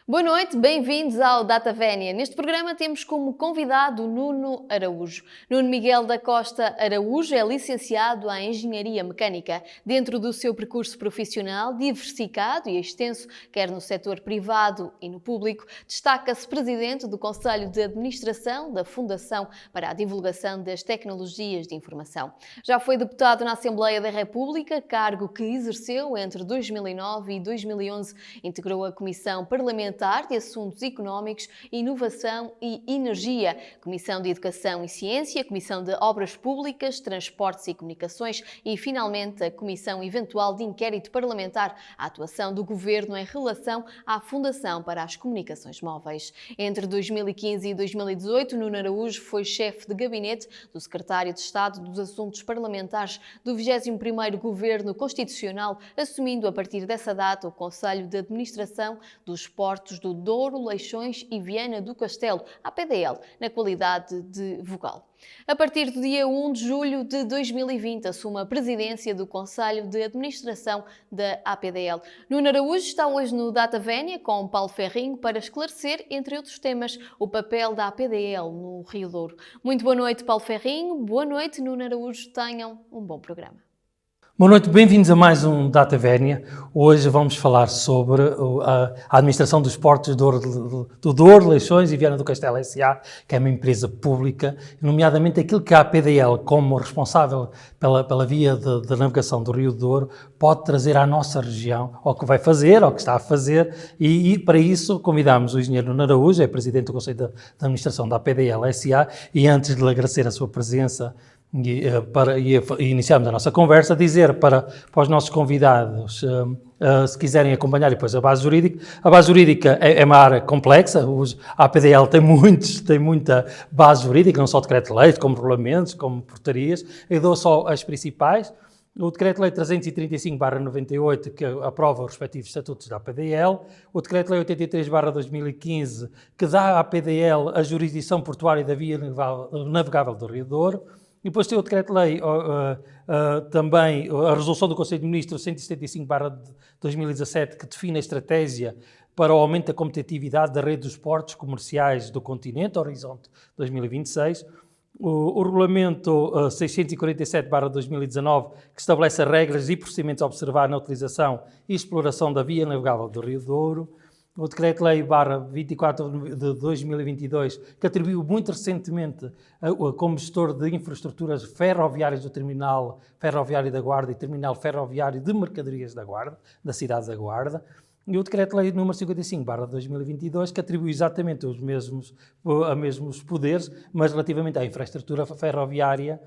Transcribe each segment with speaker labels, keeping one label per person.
Speaker 1: Boa noite, bem-vindos ao Data Vénia. Neste programa temos como convidado Nuno Araújo. Nuno Miguel da Costa Araújo é licenciado em Engenharia Mecânica. Dentro do seu percurso profissional, diversificado e extenso, quer no setor privado e no público, destaca-se presidente do Conselho de Administração da Fundação para a Divulgação das Tecnologias de Informação. Já foi deputado na Assembleia da República, cargo que exerceu entre 2009 e 2011. Integrou a Comissão Parlamentar de Assuntos Económicos, Inovação e Energia, Comissão de Educação e Ciência, Comissão de Obras Públicas, Transportes e Comunicações e, finalmente, a Comissão Eventual de Inquérito Parlamentar à atuação do Governo em relação à Fundação para as Comunicações Móveis. Entre 2015 e 2018, Nuno Araújo foi chefe de gabinete do Secretário de Estado dos Assuntos Parlamentares do 21º Governo Constitucional, assumindo a partir dessa data o Conselho de Administração dos Portos do Douro, Leixões e Viana do Castelo, APDL, na qualidade de vogal. A partir do dia 1 de julho de 2020, assume a presidência do Conselho de Administração da APDL. Nuno Araújo está hoje no Data Vénia com Paulo Ferrinho para esclarecer, entre outros temas, o papel da APDL no Rio Douro. Muito boa noite, Paulo Ferrinho. Boa noite, Nuno Araújo. Tenham um bom programa.
Speaker 2: Boa noite, bem-vindos a mais um Data Vénia. Hoje vamos falar sobre a administração dos portos do Douro, Leixões e Viana do Castelo S.A., que é uma empresa pública, nomeadamente aquilo que a APDL, como responsável pela via de navegação do Rio Douro, pode trazer à nossa região, ao que vai fazer, ao que está a fazer, e para isso convidamos o engenheiro Nuno Araújo, é presidente do Conselho de Administração da APDL S.A., e antes de lhe agradecer a sua presença e iniciarmos a nossa conversa, dizer para os nossos convidados, se quiserem acompanhar depois a base jurídica é uma área complexa, a APDL tem muita base jurídica, não só decreto-leis, como regulamentos, como portarias. Eu dou só as principais. O Decreto-Lei 335/98, que aprova os respectivos estatutos da APDL, o Decreto-Lei 83/2015, que dá à APDL a jurisdição portuária da via navegável do Rio Douro. E depois tem o Decreto-Lei, também a Resolução do Conselho de Ministros 175/2017, que define a estratégia para o aumento da competitividade da rede dos portos comerciais do continente, Horizonte 2026. O Regulamento 647/2019, que estabelece as regras e procedimentos a observar na utilização e exploração da via navegável do Rio Douro. O Decreto-Lei /24 de 2022, que atribuiu muito recentemente como gestor de infraestruturas ferroviárias do Terminal Ferroviário da Guarda e Terminal Ferroviário de Mercadorias da Guarda, da cidade da Guarda. E o Decreto-Lei número 55/2022, que atribui exatamente os mesmos poderes, mas relativamente à infraestrutura ferroviária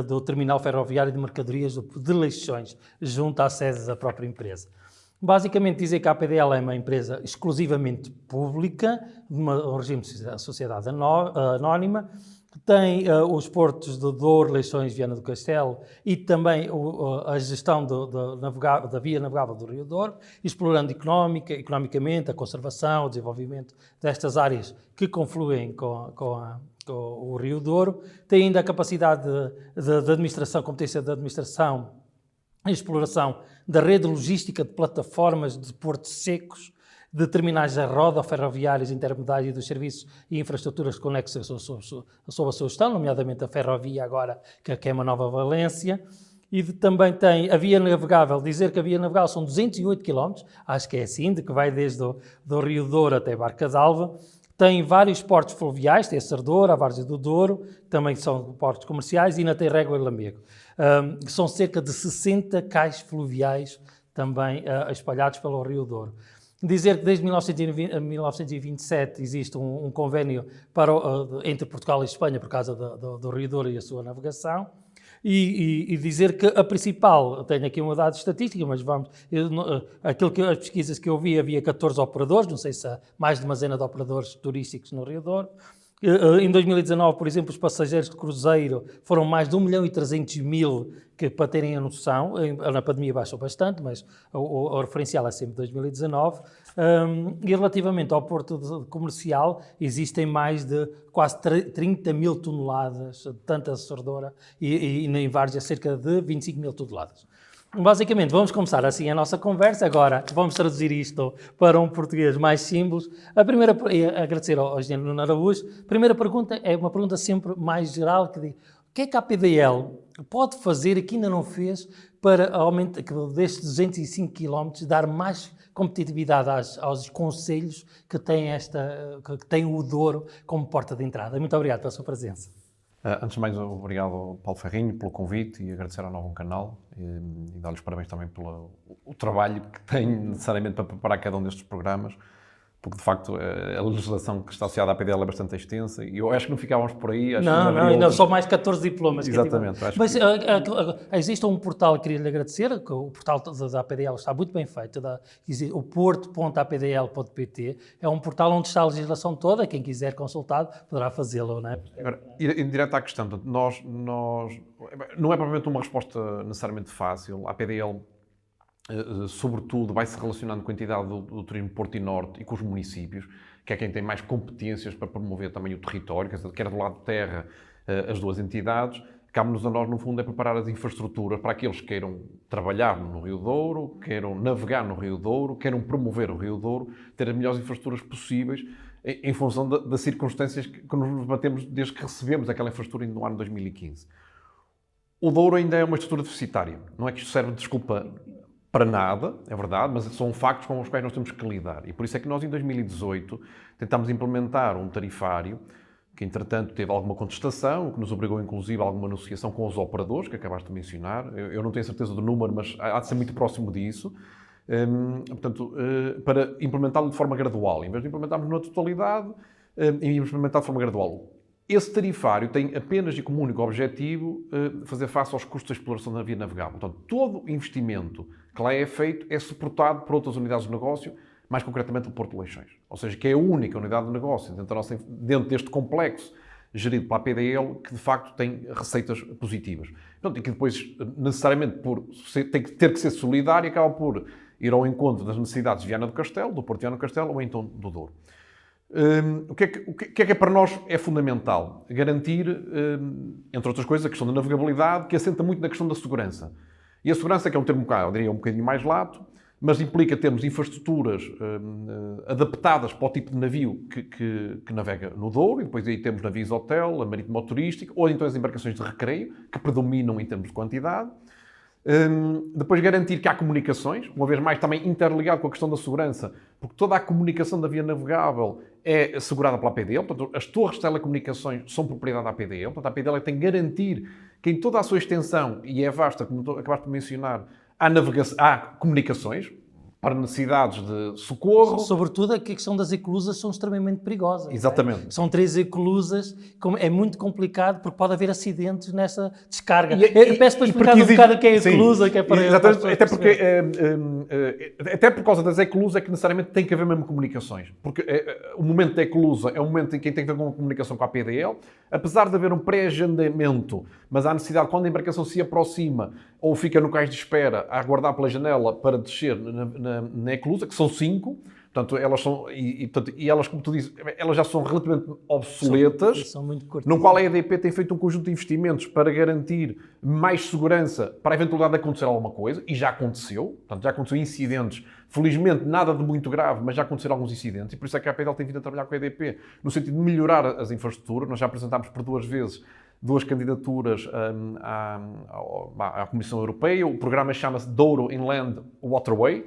Speaker 2: do Terminal Ferroviário de Mercadorias de Leixões, junto à sede da própria empresa. Basicamente dizer que a APDL é uma empresa exclusivamente pública, um regime de sociedade anónima, que tem os portos de Douro, Leixões e Viana do Castelo e também a gestão da via navegável do Rio Douro, explorando economicamente a conservação, o desenvolvimento destas áreas que confluem com o Rio Douro. Tem ainda a capacidade de administração, competência de administração e exploração da rede logística de plataformas de portos secos, de terminais a roda ferroviários intermediários e dos serviços e infraestruturas conexas sob a sua gestão, nomeadamente a ferrovia agora, que é uma nova Valência. E também tem a via navegável, dizer que a via navegável são 208 km, acho que é assim, de que vai desde do Rio Douro até Barca d'Alva. Tem vários portos fluviais, tem a Sardoura, a Várzea do Douro, que também são portos comerciais, e ainda tem Régua e Lamego. São cerca de 60 cais fluviais também espalhados pelo Rio Douro. Dizer que desde 1927 existe um convênio entre Portugal e Espanha por causa do Rio Douro e a sua navegação. E dizer que a principal, tenho aqui uma dada estatística, mas as pesquisas que eu vi, havia 14 operadores, não sei se há mais de uma dezena de operadores turísticos no Rio Douro. Em 2019, por exemplo, os passageiros de cruzeiro foram mais de 1.300.000, que para terem a noção, na pandemia baixou bastante, mas o referencial é sempre 2019. E relativamente ao porto comercial, existem mais de quase 30.000 toneladas, tanto a Sardoura e em Várzea cerca de 25.000 toneladas. Basicamente, vamos começar assim a nossa conversa. Agora, vamos traduzir isto para um português mais simples. Agradecer ao engenheiro Nuno Araújo. A primeira pergunta é uma pergunta sempre mais geral, que diz: o que é que a APDL pode fazer e que ainda não fez para aumentar, destes 205 km, dar mais competitividade aos concelhos que têm o Douro como porta de entrada? Muito obrigado pela sua presença.
Speaker 3: Antes de mais, obrigado ao Paulo Ferrinho pelo convite e agradecer ao Novo Canal e dar-lhes parabéns também pelo trabalho que tem necessariamente para preparar cada um destes programas, porque de facto a legislação que está associada à APDL é bastante extensa e eu acho que não ficávamos por aí.
Speaker 2: Ainda são mais 14 diplomas.
Speaker 3: Exatamente.
Speaker 2: Mas existe um portal que queria-lhe agradecer, que o portal da APDL está muito bem feito, o porto.apdl.pt, é um portal onde está a legislação toda, quem quiser consultar poderá fazê-lo, não é?
Speaker 3: Agora, em direto à questão, nós não é propriamente uma resposta necessariamente fácil. A APDL sobretudo vai-se relacionando com a entidade do turismo Porto e Norte e com os municípios, que é quem tem mais competências para promover também o território, quer do lado de terra as duas entidades. Cabe-nos a nós, no fundo, é preparar as infraestruturas para aqueles que queiram trabalhar no Rio Douro, queiram navegar no Rio Douro, queiram promover o Rio Douro, ter as melhores infraestruturas possíveis em função das circunstâncias que nos batemos desde que recebemos aquela infraestrutura no ano 2015. O Douro ainda é uma estrutura deficitária. Não é que isto serve de desculpa para nada, é verdade, mas são factos com os quais nós temos que lidar. E por isso é que nós, em 2018, tentámos implementar um tarifário que, entretanto, teve alguma contestação, que nos obrigou, inclusive, a alguma negociação com os operadores, que acabaste de mencionar. Eu não tenho certeza do número, mas há de ser muito próximo disso. Portanto, para implementá-lo de forma gradual. Em vez de implementarmos na totalidade, implementar de forma gradual. Esse tarifário tem apenas e como único objetivo fazer face aos custos de exploração da via navegável. Portanto, todo o investimento que lá é feito é suportado por outras unidades de negócio, mais concretamente o Porto de Leixões. Ou seja, que é a única unidade de negócio dentro deste complexo gerido pela APDL que, de facto, tem receitas positivas. Portanto, e que depois, necessariamente, tem que ter que ser solidário, acaba por ir ao encontro das necessidades de Viana do Castelo, do Porto de Viana do Castelo ou então do Douro. O que é para nós é fundamental? Garantir, entre outras coisas, a questão da navegabilidade, que assenta muito na questão da segurança. E a segurança, que é um termo, eu diria, um bocadinho mais lato, mas implica termos infraestruturas adaptadas para o tipo de navio que navega no Douro, e depois aí temos navios hotel, a marítimo-turística, ou então as embarcações de recreio, que predominam em termos de quantidade. Depois garantir que há comunicações, uma vez mais também interligado com a questão da segurança, porque toda a comunicação da via navegável é assegurada pela APDL, portanto as torres de telecomunicações são propriedade da APDL, portanto a APDL tem que garantir que em toda a sua extensão, e é vasta, como acabaste de mencionar, há comunicações para necessidades de socorro.
Speaker 2: Sobretudo a questão das eclusas são extremamente perigosas.
Speaker 3: Exatamente.
Speaker 2: São 3 eclusas, é muito complicado porque pode haver acidentes nessa descarga. Peço para explicar um bocado o que é a eclusa, que é para...
Speaker 3: Exatamente, até por causa das eclusas é que necessariamente tem que haver mesmo comunicações. Porque o momento da eclusa é o momento em que tem que haver uma comunicação com a APDL, apesar de haver um pré-agendamento, mas há necessidade, quando a embarcação se aproxima ou fica no cais de espera, a aguardar pela janela para descer na eclusa, que são 5, portanto, elas são, e elas, como tu dizes, elas já são relativamente obsoletas,
Speaker 2: são muito curtas.
Speaker 3: No qual a EDP tem feito um conjunto de investimentos para garantir mais segurança para a eventualidade de acontecer alguma coisa, e já aconteceu, portanto, já aconteceu incidentes, felizmente nada de muito grave, mas já aconteceram alguns incidentes, e por isso é que a APDL tem vindo a trabalhar com a EDP, no sentido de melhorar as infraestruturas. Nós já apresentámos por 2 vezes 2 candidaturas à Comissão Europeia. O programa chama-se Douro Inland Waterway.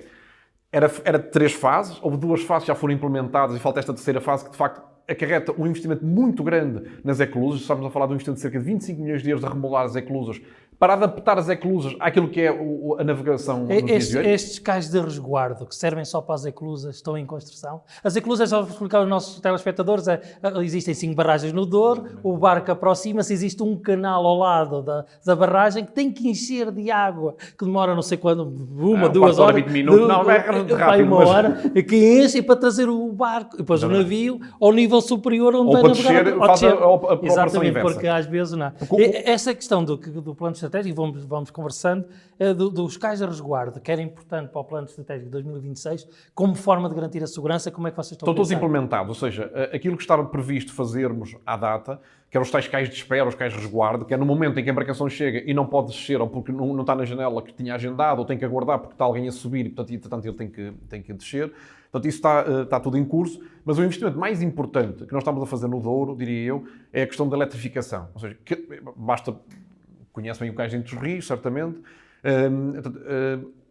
Speaker 3: Era de 3 fases, houve 2 fases que já foram implementadas e falta esta terceira fase que, de facto, acarreta um investimento muito grande nas eclusas. Estamos a falar de um investimento de cerca de 25 milhões de euros a remodelar as eclusas, para adaptar as eclusas àquilo que é a navegação nos dias de hoje.
Speaker 2: Estes cais de resguardo que servem só para as eclusas estão em construção? As eclusas, só para explicar aos nossos telespectadores, existem 5 barragens no Douro, o barco aproxima-se, existe um canal ao lado da barragem que tem que encher de água, que demora não sei quando, 2 horas.
Speaker 3: 20 minutos, não é rápido.
Speaker 2: Uma hora, que enche para trazer o barco, e depois o navio ao nível superior onde
Speaker 3: ou
Speaker 2: vai
Speaker 3: para
Speaker 2: navegar.
Speaker 3: descer, faz a operação
Speaker 2: exatamente,
Speaker 3: inversa.
Speaker 2: porque às vezes não. Essa questão do plano estratégico, e vamos conversando, dos cais de resguardo, que era importante para o plano estratégico de 2026, como forma de garantir a segurança, como é que vocês estão a
Speaker 3: Estão todos
Speaker 2: pensar?
Speaker 3: implementados, ou seja, aquilo que estava previsto fazermos à data, que eram os tais cais de espera, os cais de resguardo, que é no momento em que a embarcação chega e não pode descer, ou porque não está na janela que tinha agendado, ou tem que aguardar porque está alguém a subir e, portanto ele tem que descer. Portanto, isso está tudo em curso, mas o investimento mais importante que nós estamos a fazer no Douro, diria eu, é a questão da eletrificação. Ou seja, conhece bem o cais de Entre os Rios, certamente.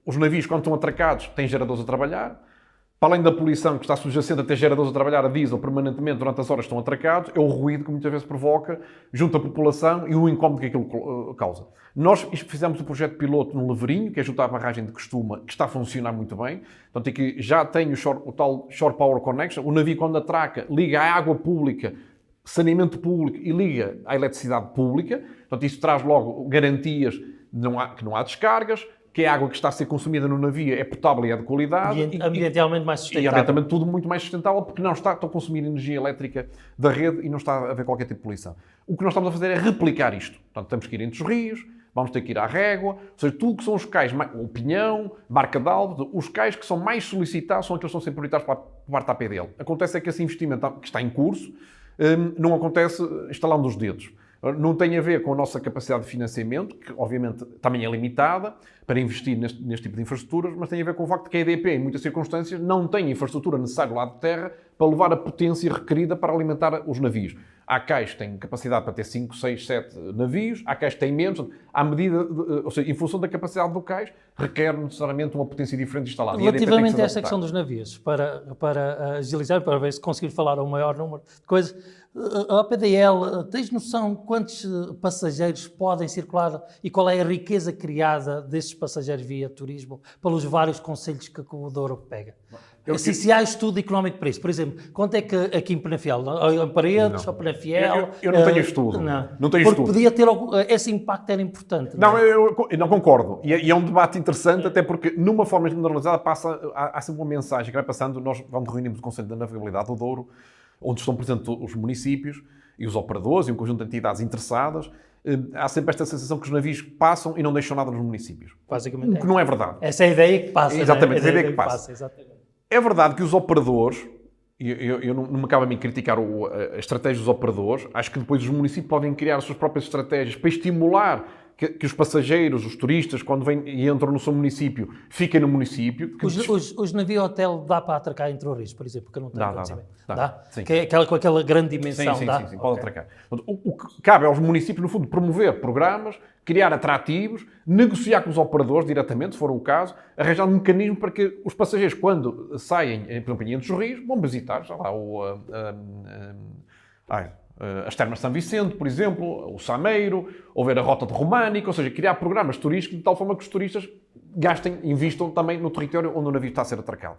Speaker 3: Os navios, quando estão atracados, têm geradores a trabalhar. Para além da poluição que está subjacente a ter geradores a trabalhar a diesel permanentemente durante as horas que estão atracados, é o ruído que muitas vezes provoca junto à população e o incómodo que aquilo causa. Nós fizemos um projeto piloto no Leverinho, que é junto à barragem de Costuma, que está a funcionar muito bem. Portanto, aqui já tem o tal Shore Power Connection. O navio, quando atraca, liga à água pública, saneamento público e liga à eletricidade pública. Portanto, isso traz logo garantias que não há descargas, que a água que está a ser consumida no navio é potável e é de qualidade.
Speaker 2: Ambientalmente mais sustentável.
Speaker 3: E ambientalmente tudo muito mais sustentável, porque não estão a consumir energia elétrica da rede e não está a haver qualquer tipo de poluição. O que nós estamos a fazer é replicar isto. Portanto, temos que ir entre os rios, vamos ter que ir à Régua, ou seja, tudo que são os cais, o Pinhão, Barca d'Alva, os cais que são mais solicitados são aqueles que estão sempre prioritários por parte da APDL. Acontece é que esse investimento que está em curso não acontece instalando os dedos. Não tem a ver com a nossa capacidade de financiamento, que obviamente também é limitada para investir neste tipo de infraestruturas, mas tem a ver com o facto de que a EDP, em muitas circunstâncias, não tem a infraestrutura necessária lá de terra para levar a potência requerida para alimentar os navios. Há cais que têm capacidade para ter 5, 6, 7 navios, há cais que têm menos, à medida, ou seja, em função da capacidade do cais, requer necessariamente uma potência diferente instalada.
Speaker 2: Relativamente a esta questão dos navios, para agilizar, para ver se conseguir falar ao maior número de coisas, a PDL, tens noção de quantos passageiros podem circular e qual é a riqueza criada desses passageiros via turismo pelos vários concelhos que o Douro pega? Se há estudo económico para isso, por exemplo, quanto é que aqui em Penafiel, em Paredes, ou Penafiel...
Speaker 3: Eu não tenho estudo. Não tenho
Speaker 2: porque
Speaker 3: estudo.
Speaker 2: Podia ter, esse impacto era importante.
Speaker 3: Não, eu não concordo. E é um debate interessante, até porque numa forma generalizada há sempre uma mensagem que vai passando. Nós vamos reunimos o Conselho da Navegabilidade do Douro, onde estão presentes os municípios e os operadores e um conjunto de entidades interessadas. Há sempre esta sensação que os navios passam e não deixam nada nos municípios.
Speaker 2: Basicamente
Speaker 3: O que não é verdade.
Speaker 2: Essa é a ideia que passa.
Speaker 3: Exatamente,
Speaker 2: né?
Speaker 3: a ideia que passa.
Speaker 2: Exatamente.
Speaker 3: É verdade que os operadores, eu não me cabe a mim criticar a estratégia dos operadores, acho que depois os municípios podem criar as suas próprias estratégias para estimular que os passageiros, os turistas, quando vêm e entram no seu município, fiquem no município.
Speaker 2: Os navios-hotel dá para atracar entre os rios, por exemplo, porque eu não tenho conhecimento.
Speaker 3: Dá. Sim.
Speaker 2: Que é com aquela grande dimensão.
Speaker 3: Sim,
Speaker 2: dá?
Speaker 3: pode atracar. O que cabe aos municípios, no fundo, promover programas, criar atrativos, negociar com os operadores diretamente, se for o caso, arranjar um mecanismo para que os passageiros, quando saem, por exemplo, entre os rios, vão visitar, sei lá, as Termas de São Vicente, por exemplo, o Sameiro, ou ver a Rota de Românica, ou seja, criar programas turísticos de tal forma que os turistas investam também no território onde o navio está a ser atracado.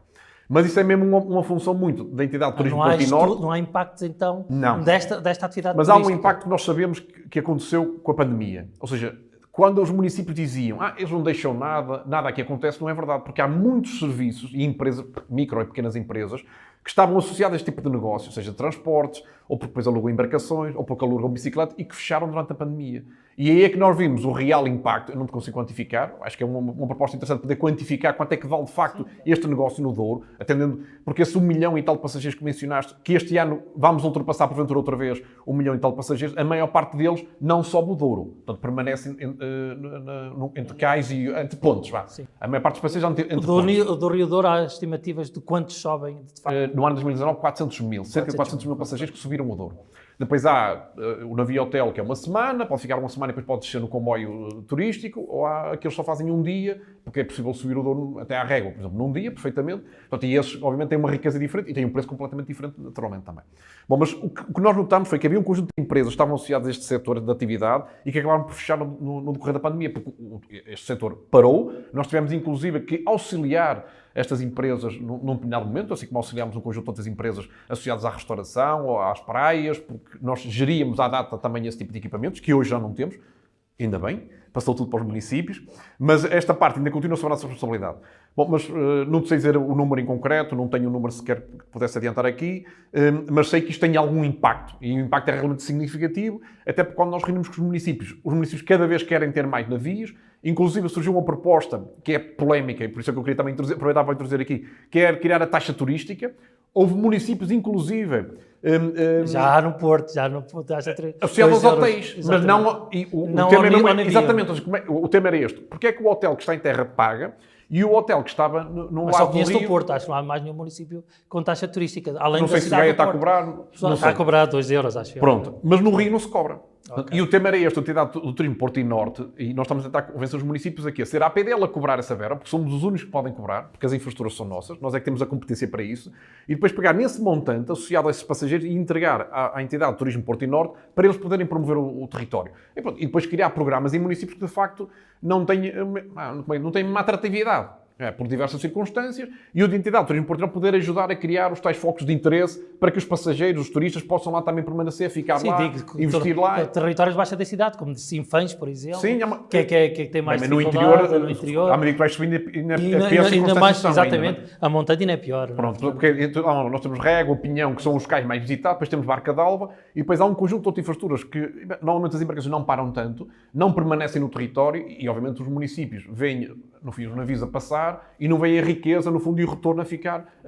Speaker 3: Mas isso é mesmo uma função muito da entidade de turismo Porto e Norte.
Speaker 2: Não há impactos, então,
Speaker 3: não.
Speaker 2: desta atividade
Speaker 3: Mas
Speaker 2: turística?
Speaker 3: há um impacto que nós sabemos que aconteceu com a pandemia. Ou seja, quando os municípios diziam eles não deixam nada aqui acontece, não é verdade, porque há muitos serviços e empresas, micro e pequenas empresas, que estavam associadas a este tipo de negócio, seja transportes, ou porque depois alugam embarcações, ou porque alugam bicicleta, e que fecharam durante a pandemia. E aí é que nós vimos o real impacto. Eu não te consigo quantificar, acho que é uma proposta interessante poder quantificar quanto é que vale de facto este negócio no Douro, atendendo, porque esse 1 milhão e tal de passageiros que mencionaste, que este ano vamos ultrapassar porventura outra vez 1 milhão e tal de passageiros, a maior parte deles não sobe o Douro, portanto permanecem entre cais e entre pontos. A maior parte dos passageiros entre pontos.
Speaker 2: Do Rio Douro há estimativas de quantos sobem, de facto?
Speaker 3: No ano de 2019, 400 mil, cerca de 400 mil passageiros que subiram o Douro. Depois há o navio hotel, que é uma semana, pode ficar uma semana e depois pode descer no comboio turístico, ou há aqueles que só fazem um dia, porque é possível subir o Douro até à Régua, por exemplo, num dia, perfeitamente. Portanto, e esses, obviamente, têm uma riqueza diferente e têm um preço completamente diferente, naturalmente, também. Bom, mas o que nós notamos foi que havia um conjunto de empresas que estavam associadas a este setor de atividade e que acabaram por fechar no decorrer da pandemia, porque este setor parou. Nós tivemos, inclusive, que auxiliar estas empresas num determinado momento, assim como auxiliámos um conjunto de outras empresas associadas à restauração ou às praias, porque nós geríamos à data também esse tipo de equipamentos, que hoje já não temos. ainda bem, passou tudo para os municípios, mas esta parte ainda continua sob a nossa responsabilidade. Bom, mas não sei dizer o número em concreto, não tenho o número sequer que pudesse adiantar aqui, mas sei que isto tem algum impacto, e o impacto é realmente significativo, até porque quando nós reunimos com os municípios cada vez querem ter mais navios, inclusive surgiu uma proposta que é polémica, e por isso é que eu queria também aproveitar para introduzir aqui, que é criar a taxa turística. Houve municípios, inclusive...
Speaker 2: já no Porto,
Speaker 3: associado aos hotéis, mas não... O tema não é, exatamente, o tema era este. Porque é que o hotel que está em terra paga e o hotel que estava no lado do Rio...
Speaker 2: Mas só conheço o Porto, acho que não há mais nenhum município com taxa turística. Além
Speaker 3: não sei se Gaia está a cobrar...
Speaker 2: Não está a cobrar 2 euros, acho.
Speaker 3: Pronto, mas no Rio não se cobra. Okay. E o tema era este, a entidade do Turismo Porto e Norte, e nós estamos a tentar convencer os municípios aqui a ser a APDL a cobrar essa verba, porque somos os únicos que podem cobrar, porque as infraestruturas são nossas, nós é que temos a competência para isso, e depois pegar nesse montante associado a esses passageiros e entregar à entidade do Turismo Porto e Norte para eles poderem promover o território. E depois criar programas em municípios que de facto não têm uma atratividade. Por diversas circunstâncias, e a entidade do Turismo Porto e Norte poder ajudar a criar os tais focos de interesse para que os passageiros, os turistas, possam lá também permanecer, ficar lá, investir lá.
Speaker 2: Territórios de baixa densidade, como de Sinfãs, por exemplo,
Speaker 3: sim,
Speaker 2: que tem mais
Speaker 3: dificuldade no interior. À medida que vais subindo,
Speaker 2: ainda mais, exatamente, a montanha ainda é pior.
Speaker 3: Pronto, porque nós temos Régua, Pinhão, que são os locais mais visitados, depois temos Barca d'Alva, e depois há um conjunto de outras infraestruturas que, normalmente as embarcações não param tanto, não permanecem no território, e obviamente os municípios veem, no fim, os navios a passar, e não veem a riqueza, no fundo, e o retorno a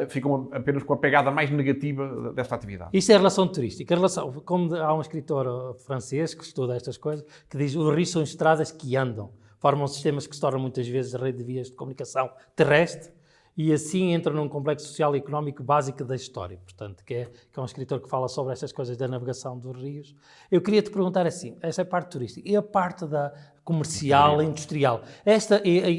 Speaker 3: ficam apenas com a pegada mais negativa desta atividade.
Speaker 2: Isto é a relação turística. Como há um escritor francês que estuda estas coisas, que diz que os rios são estradas que andam, formam sistemas que se tornam muitas vezes a rede de vias de comunicação terrestre, e assim entra num complexo social e económico básico da história. Portanto, que é um escritor que fala sobre estas coisas da navegação dos rios. Eu queria te perguntar assim, essa é a parte turística, e a parte da comercial, industrial.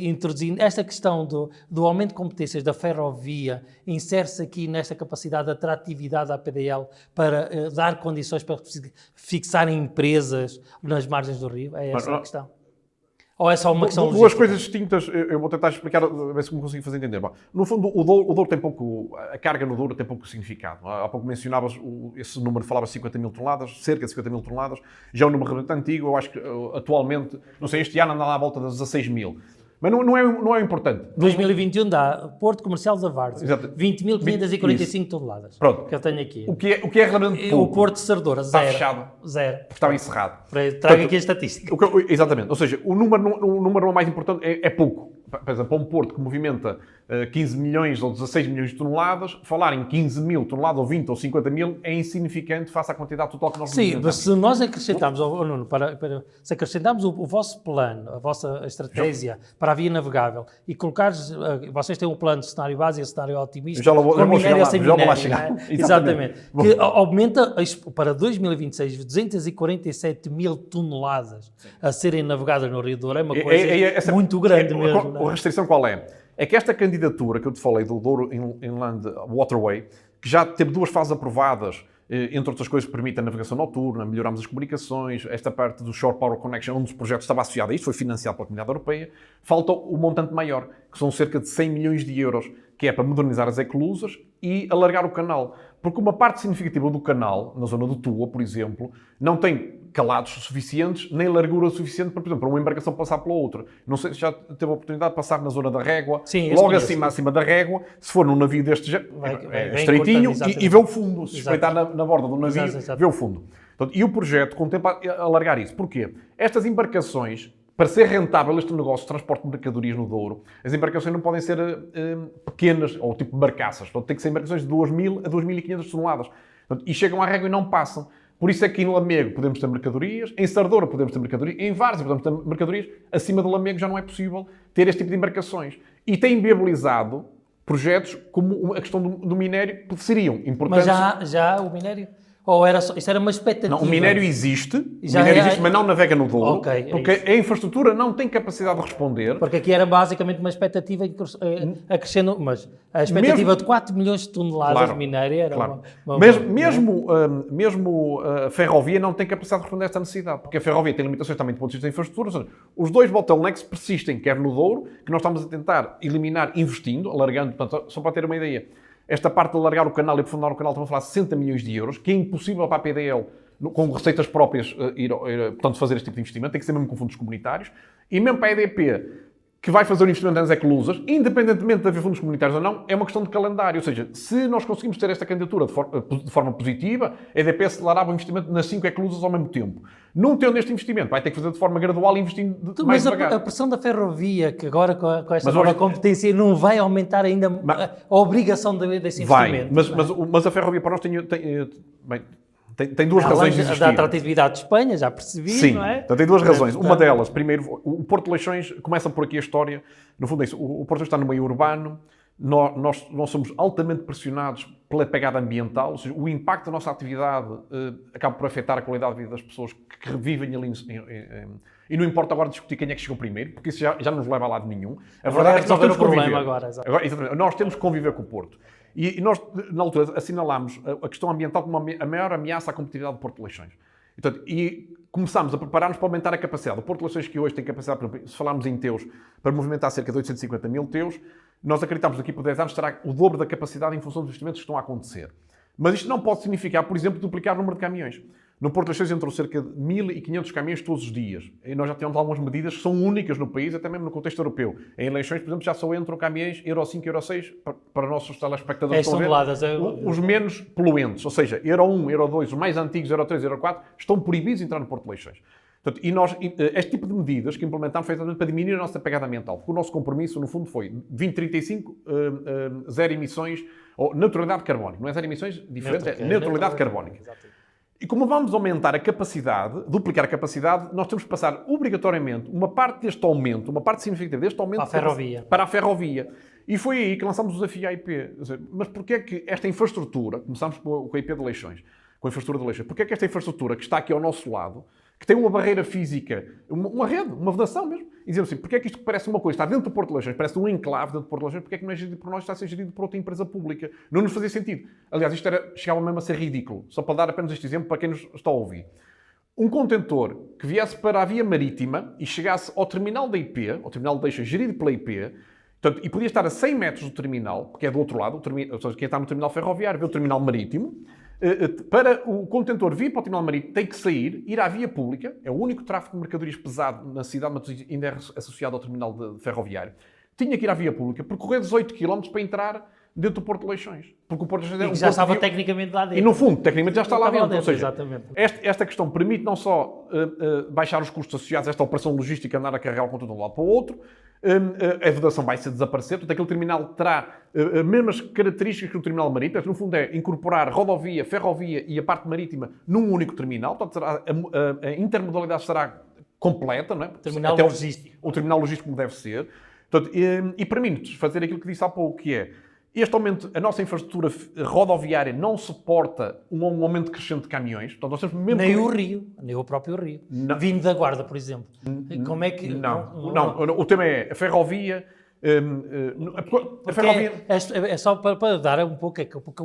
Speaker 2: Introduzindo esta questão do aumento de competências da ferrovia, insere-se aqui nesta capacidade de atratividade da APDL para dar condições para fixar empresas nas margens do rio? É essa a questão? Ou é só uma questão logística?
Speaker 3: Duas coisas distintas, eu vou tentar explicar, a ver se me consigo fazer entender. Bom, no fundo, o Douro tem pouco, a carga no Douro tem pouco significado. Há pouco mencionavas, esse número falava 50 mil toneladas, cerca de 50 mil toneladas, já é um número realmente antigo, eu acho que atualmente, não sei, este ano anda lá à volta das 16 mil. Mas não é importante.
Speaker 2: 2021 dá Porto Comercial da Várzea, 20.545 toneladas.
Speaker 3: Pronto.
Speaker 2: Que eu tenho aqui.
Speaker 3: O que é realmente pouco.
Speaker 2: O Porto de Sardora,
Speaker 3: está
Speaker 2: zero.
Speaker 3: fechado.
Speaker 2: Zero.
Speaker 3: Estava encerrado.
Speaker 2: Trago aqui a estatística.
Speaker 3: Exatamente. Ou seja, o número mais importante é pouco. Por exemplo, para um porto que movimenta 15 milhões ou 16 milhões de toneladas, falar em 15 mil toneladas ou 20 ou 50 mil é insignificante face à quantidade total que nós movimentamos.
Speaker 2: Sim, mas se nós acrescentarmos, Nuno, se acrescentarmos o vosso plano, a vossa estratégia para a via navegável e colocares, vocês têm um plano de cenário base e cenário otimista, com minério ou sem minério, exatamente, que aumenta para 2026 247 mil toneladas a serem navegadas no Rio Douro, é uma coisa muito grande mesmo.
Speaker 3: A restrição qual é? É que esta candidatura que eu te falei do Douro Inland Waterway, que já teve 2 fases aprovadas, entre outras coisas, permite a navegação noturna, melhoramos as comunicações, esta parte do Shore Power Connection, um dos projetos estava associado a isto, foi financiado pela Comunidade Europeia, falta o montante maior, que são cerca de 100 milhões de euros, que é para modernizar as eclusas e alargar o canal. Porque uma parte significativa do canal, na zona do Tua, por exemplo, não tem calados suficientes, nem largura suficiente para, por exemplo, para uma embarcação passar pela outra. Não sei se já teve a oportunidade de passar na zona da Régua, sim, logo acima da Régua, se for num navio deste género, é estreitinho e vê o fundo. Se espreitar na borda do navio, vê o fundo. Portanto, e o projeto contempla alargar isso. Porquê? Estas embarcações, para ser rentável este negócio de transporte de mercadorias no Douro, as embarcações não podem ser pequenas, ou tipo barcaças. Portanto, tem que ser embarcações de 2.000 a 2.500 toneladas. Portanto, e chegam à Régua e não passam. Por isso é que em Lamego podemos ter mercadorias, em Sardora podemos ter mercadorias, em Várzea podemos ter mercadorias, acima do Lamego já não é possível ter este tipo de embarcações. E tem viabilizado projetos como a questão do minério, que seriam importantes.
Speaker 2: Mas já o minério? Ou era só, isso era uma expectativa?
Speaker 3: Não, o minério existe, mas não navega no Douro, porque a infraestrutura não tem capacidade de responder.
Speaker 2: Porque aqui era basicamente uma expectativa acrescendo, mas a expectativa de 4 milhões de toneladas de minério era
Speaker 3: mesmo a ferrovia não tem capacidade de responder a esta necessidade, porque a ferrovia tem limitações também do ponto de vista da infraestrutura. Ou seja, os 2 bottlenecks persistem, quer no Douro, que nós estamos a tentar eliminar investindo, alargando, portanto, só para ter uma ideia. Esta parte de alargar o canal e aprofundar o canal, estamos a falar de 60 milhões de euros, que é impossível para a PDL com receitas próprias, portanto, fazer este tipo de investimento, tem que ser mesmo com fundos comunitários. E mesmo para a EDP, que vai fazer o investimento nas eclusas, independentemente de haver fundos comunitários ou não, é uma questão de calendário. Ou seja, se nós conseguimos ter esta candidatura de forma positiva, a EDP acelerava o investimento nas 5 eclusas ao mesmo tempo. Não tendo este investimento, vai ter que fazer de forma gradual e investindo mais devagar.
Speaker 2: Mas a pressão da ferrovia, que agora com esta nova competência não vai aumentar ainda a obrigação desse investimento?
Speaker 3: Mas a ferrovia para nós tem duas razões de existir.
Speaker 2: Da atratividade de Espanha, já percebi,
Speaker 3: sim,
Speaker 2: não é?
Speaker 3: Então tem duas razões. Uma delas, primeiro, o Porto de Leixões, começa por aqui a história, no fundo é isso, o Porto de Leixões está no meio urbano, nós somos altamente pressionados pela pegada ambiental, ou seja, o impacto da nossa atividade acaba por afetar a qualidade de vida das pessoas que vivem ali. E não importa agora discutir quem é que chegou primeiro, porque isso já não nos leva a lado nenhum. A verdade é que nós temos que conviver. Exatamente, nós temos que conviver com o Porto. E nós, na altura, assinalámos a questão ambiental como a maior ameaça à competitividade do Porto de Leixões. E começámos a preparar-nos para aumentar a capacidade. O Porto de Leixões, que hoje tem capacidade, se falarmos em teus, para movimentar cerca de 850 mil teus, nós acreditamos que daqui por 10 anos terá o dobro da capacidade em função dos investimentos que estão a acontecer. Mas isto não pode significar, por exemplo, duplicar o número de caminhões. No Porto de Leixões entrou cerca de 1.500 caminhões todos os dias. E nós já temos algumas medidas que são únicas no país, até mesmo no contexto europeu. Em Leixões, por exemplo, já só entram caminhões Euro 5 e Euro 6 para nossos telespectadores. Os menos poluentes. Ou seja, Euro 1, Euro 2, os mais antigos, Euro 3 e Euro 4, estão proibidos de entrar no Porto de Leixões. Portanto, este tipo de medidas que implementámos foi exatamente para diminuir a nossa pegada ambiental. Porque o nosso compromisso, no fundo, foi 2035, zero emissões, ou neutralidade carbónica. Não é zero emissões, diferente, é neutralidade carbónica. Exatamente. E como vamos aumentar a capacidade, duplicar a capacidade, nós temos que passar obrigatoriamente uma parte deste aumento, uma parte significativa deste aumento para a ferrovia. E foi aí que lançámos o desafio AIP. Mas porquê é que esta infraestrutura, começámos com a IP de Leixões, com a infraestrutura de Leixões, porquê é que esta infraestrutura que está aqui ao nosso lado, que tem uma barreira física, uma rede, uma vedação mesmo, e dizemos assim, porquê é que isto parece uma coisa, está dentro do Porto de Leixões, parece um enclave dentro do Porto de Leixões, porquê é que não é gerido por nós, está a ser gerido por outra empresa pública? Não nos fazia sentido. Aliás, isto chegava mesmo a ser ridículo. Só para dar apenas este exemplo para quem nos está a ouvir. Um contentor que viesse para a via marítima e chegasse ao terminal da IP, ao terminal de Leixões, gerido pela IP, portanto, e podia estar a 100 metros do terminal, porque é do outro lado, ou seja, quem está no terminal ferroviário vê o terminal marítimo. Para o contentor vir para o terminal marítimo, tem que sair, ir à via pública, é o único tráfego de mercadorias pesado na cidade, mas ainda é associado ao terminal ferroviário. Tinha que ir à via pública, percorrer 18 km para entrar dentro do Porto de Leixões. Porque o Porto de Leixões
Speaker 2: já estava tecnicamente lá dentro.
Speaker 3: E no fundo, tecnicamente já está lá dentro. Ou seja,
Speaker 2: exatamente.
Speaker 3: Esta questão permite não só baixar os custos associados a esta operação logística, andar a carregar o conteúdo de um lado para o outro, a vedação vai desaparecer, portanto aquele terminal terá as mesmas características que o terminal marítimo, no fundo é incorporar rodovia, ferrovia e a parte marítima num único terminal, portanto a intermodalidade será completa, não é?
Speaker 2: Terminal logístico.
Speaker 3: O terminal logístico como deve ser, portanto, e permite-nos fazer aquilo que disse há pouco, que é este aumento, a nossa infraestrutura rodoviária não suporta um aumento crescente de caminhões. Portanto, nós temos mesmo
Speaker 2: nem o Rio, nem o próprio Rio. Não. Vindo da Guarda, por exemplo. Como é que...
Speaker 3: Não, o tema é a ferrovia...
Speaker 2: a ferrovia... É só para dar um pouco...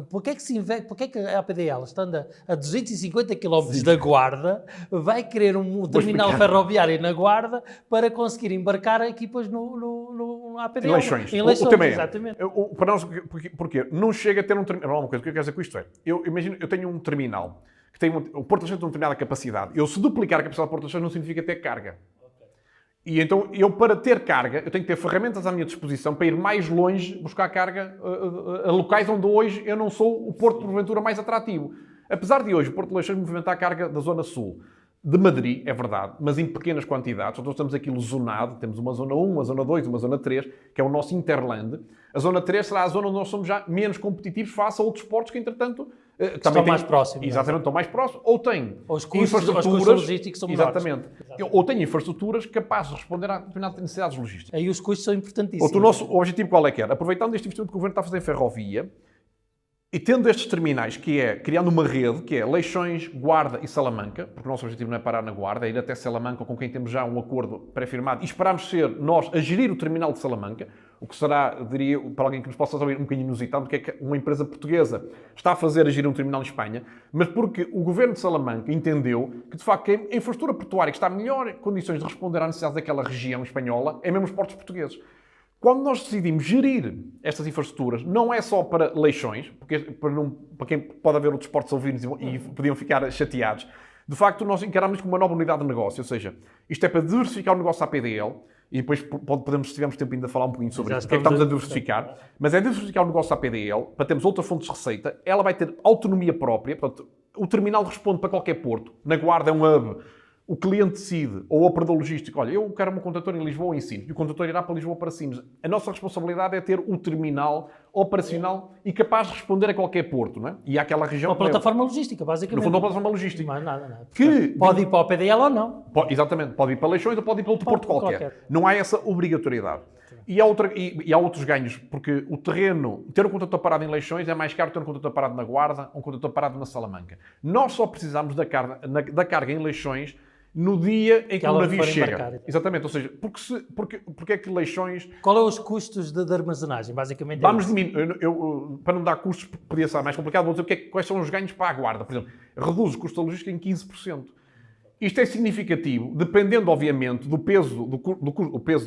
Speaker 2: Porque é que se investe... Porque é que a APDL, estando a 250 km da Guarda, vai querer um terminal ferroviário na Guarda para conseguir embarcar equipas no APDL?
Speaker 3: Em Leixões. O tema é, exatamente. Para nós, porque não chega a ter um terminal... Uma coisa, o que eu quero dizer com isto é... Imagino, eu tenho um terminal que tem o Porto de Leixões tem uma determinada capacidade. Se duplicar a capacidade do Porto de Leixões não significa ter carga. E então, para ter carga, eu tenho que ter ferramentas à minha disposição para ir mais longe, buscar carga a locais onde hoje eu não sou o porto, porventura, mais atrativo. Apesar de hoje o Porto de Leixões movimentar carga da Zona Sul de Madrid, é verdade, mas em pequenas quantidades. Nós temos aquilo zonado, temos uma Zona 1, uma Zona 2, uma Zona 3, que é o nosso Interland. A Zona 3 será a zona onde nós somos já menos competitivos face a outros portos que, entretanto,
Speaker 2: também estão mais próximos.
Speaker 3: Exatamente, estão mais próximos. Ou têm
Speaker 2: infraestruturas logísticos são menores.
Speaker 3: Exatamente. Ou têm infraestruturas capazes de responder a determinadas necessidades logísticas.
Speaker 2: Aí os custos são importantíssimos.
Speaker 3: O nosso objetivo qual é que era? Aproveitando este investimento que o Governo está a fazer em ferrovia e tendo estes terminais, que é criando uma rede, que é Leixões, Guarda e Salamanca, porque o nosso objetivo não é parar na Guarda, é ir até Salamanca, com quem temos já um acordo pré-firmado, e esperamos ser nós a gerir o terminal de Salamanca, o que será, diria, para alguém que nos possa saber, um bocadinho inusitado, porque é que uma empresa portuguesa está a fazer a gerir um terminal em Espanha, mas porque o Governo de Salamanca entendeu que, de facto, a infraestrutura portuária que está em melhor condições de responder às necessidades daquela região espanhola é mesmo os portos portugueses. Quando nós decidimos gerir estas infraestruturas, não é só para Leixões, porque para quem pode haver outros portos a ouvir e podiam ficar chateados, de facto nós encaramos como uma nova unidade de negócio, ou seja, isto é para diversificar o negócio à PDL, e depois podemos, se tivermos tempo ainda, falar um pouquinho sobre isso, o que é que estamos a diversificar, mas é diversificar o negócio à PDL, para termos outras fontes de receita, ela vai ter autonomia própria, portanto, o terminal responde para qualquer porto, na Guarda é um hub, o cliente decide, ou o operador logístico, olha, eu quero um condutor em Lisboa ou em Sines, e o condutor irá para Lisboa ou para Sines. A nossa responsabilidade é ter o terminal operacional e capaz de responder a qualquer porto, não é? E àquela região...
Speaker 2: Uma plataforma logística, basicamente.
Speaker 3: No fundo, uma plataforma logística.
Speaker 2: Não é nada.
Speaker 3: Que,
Speaker 2: pode ir para o PDL ou não.
Speaker 3: Exatamente. Pode ir para Leixões ou pode ir para outro porto qualquer. Não há essa obrigatoriedade. E há outros ganhos, porque o terreno, ter um condutor parado em Leixões é mais caro que ter um condutor parado na Guarda ou um condutor parado na Salamanca. Nós só precisamos da carga em Leixões no dia em que o navio chega. Exatamente, ou seja, porque é que Leixões...
Speaker 2: Qual é os custos de armazenagem, basicamente?
Speaker 3: Vamos diminuir, para não dar custos, podia ser mais complicado, vou dizer quais são os ganhos para a Guarda. Por exemplo, reduz o custo da logística em 15%. Isto é significativo, dependendo, obviamente, do peso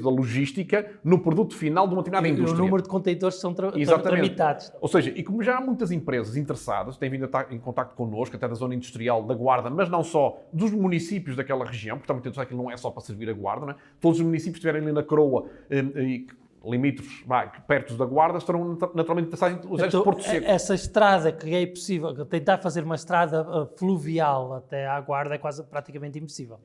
Speaker 3: da logística no produto final de uma determinada indústria.
Speaker 2: O número de contentores são tramitados.
Speaker 3: Ou seja, e como já há muitas empresas interessadas, têm vindo a estar em contacto connosco, até da zona industrial da Guarda, mas não só, dos municípios daquela região, porque está muito interessante que não é só para servir a Guarda, não é? Todos os municípios que estiverem ali na Coroa limítrofes perto da Guarda estarão naturalmente interessados em usar este Porto Seco.
Speaker 2: Essa estrada que é impossível, tentar fazer uma estrada fluvial até à Guarda é quase praticamente impossível.